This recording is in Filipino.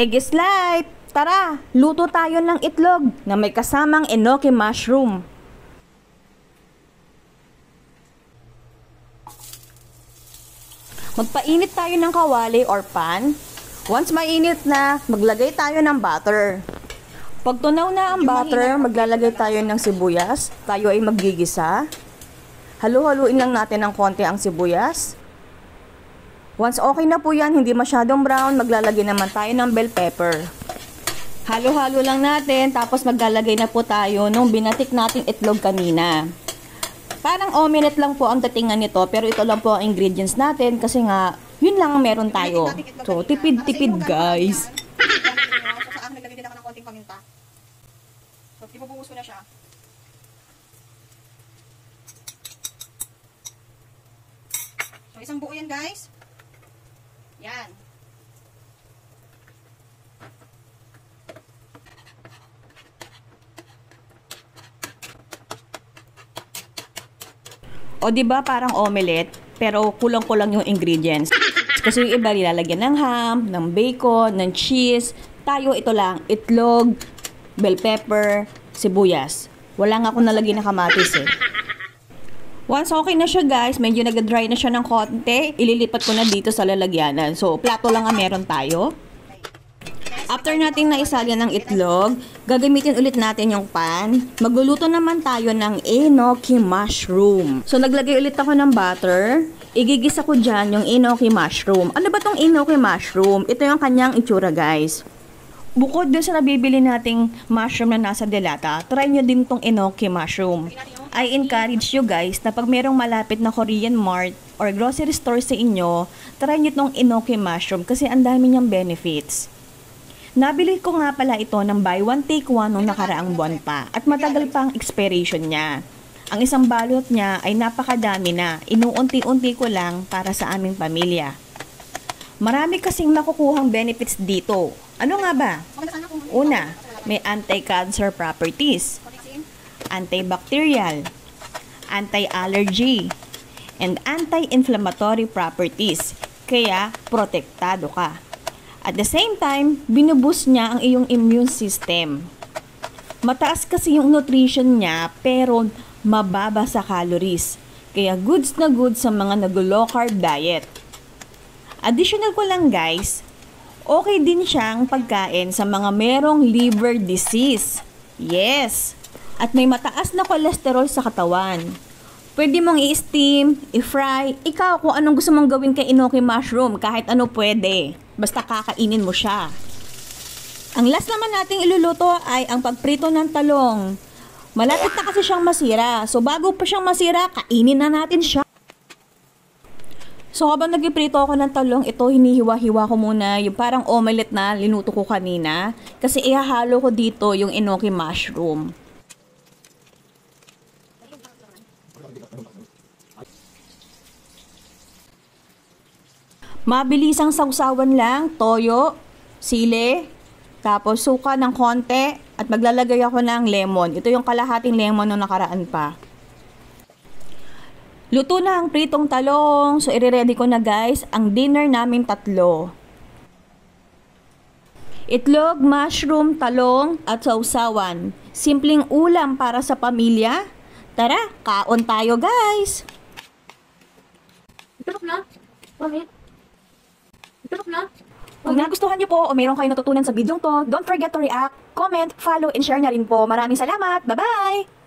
Egg is life! Tara, luto tayo ng itlog na may kasamang enoki mushroom. Magpainit tayo ng kawali or pan. Once mainit na, maglagay tayo ng butter. Pag tunaw na ang butter, maglalagay tayo ng sibuyas. Tayo ay maggigisa. Halu-haluin lang natin ng konti ang sibuyas. Once okay na po yan, hindi masyadong brown, maglalagay naman tayo ng bell pepper. Halo-halo lang natin, tapos maglalagay na po tayo nung binatik nating itlog kanina. Parang omelette lang po ang datingan nito, pero ito lang po ang ingredients natin kasi nga, yun lang ang meron tayo. So, tipid-tipid guys. So, sa akin, naglagay din ako ng konting paminta. So, ibubuhos ko na siya. So, isang buo yan guys. Yan. O diba parang omelette, pero kulang-kulang yung ingredients. Kasi yung iba nilalagyan ng ham, ng bacon, ng cheese. Tayo ito lang, itlog, bell pepper, sibuyas. Wala nga akong nalagyan na kamatis eh. Once okay na siya guys, medyo nag-dry na siya ng konti, ililipat ko na dito sa lalagyanan. So, plato lang ang meron tayo. After natin naisalyan ng itlog, gagamitin ulit natin yung pan. Magluluto naman tayo ng enoki mushroom. So, naglagay ulit ako ng butter. Igigisa ko dyan yung enoki mushroom. Ano ba tong enoki mushroom? Ito yung kanyang itsura, guys. Bukod dun sa nabibili nating mushroom na nasa delata, try nyo din tong enoki mushroom. I encourage you guys na pag merong malapit na Korean mart or grocery store sa inyo, try nyo tong enoki mushroom kasi ang dami niyang benefits. Nabili ko nga pala ito ng buy one take one nung nakaraang buwan pa at matagal pa ang expiration niya. Ang isang balot niya ay napakadami na, inuunti-unti ko lang para sa aming pamilya. Marami kasing makukuhang benefits dito. Ano nga ba? Una, may anti-cancer properties, antibacterial, anti-allergy, and anti-inflammatory properties. Kaya, protektado ka. At the same time, binuboost niya ang iyong immune system. Mataas kasi yung nutrition niya pero mababa sa calories. Kaya goods na goods sa mga nag-low carb diet. Additional ko lang guys, okay din siyang pagkain sa mga merong liver disease. Yes! At may mataas na cholesterol sa katawan. Pwede mong i-steam, i-fry, ikaw kung anong gusto mong gawin kay enoki mushroom, kahit ano pwede. Basta kakainin mo siya. Ang last naman nating iluluto ay ang pagprito ng talong. Malapit na kasi siyang masira. So bago pa siyang masira, kainin na natin siya. So habang nagpiprito ako ng talong, ito hinihiwa-hiwa ko muna yung parang omelette na linuto ko kanina. Kasi ihahalo ko dito yung enoki mushroom. Mabilisang sausawan lang, toyo, sili, tapos suka ng konti, at maglalagay ako ng lemon. Ito yung kalahating lemon nung nakaraan pa. Luto na ang pritong talong. So, i-ready ko na guys ang dinner namin tatlo. Itlog, mushroom, talong, at sausawan. Simpleng ulam para sa pamilya. Tara, kaon tayo guys! Ito na? Bakit? Kung nagustuhan niyo po o mayroon kayo natutunan sa video to, don't forget to react, comment, follow, and share na rin po. Maraming salamat! Bye-bye!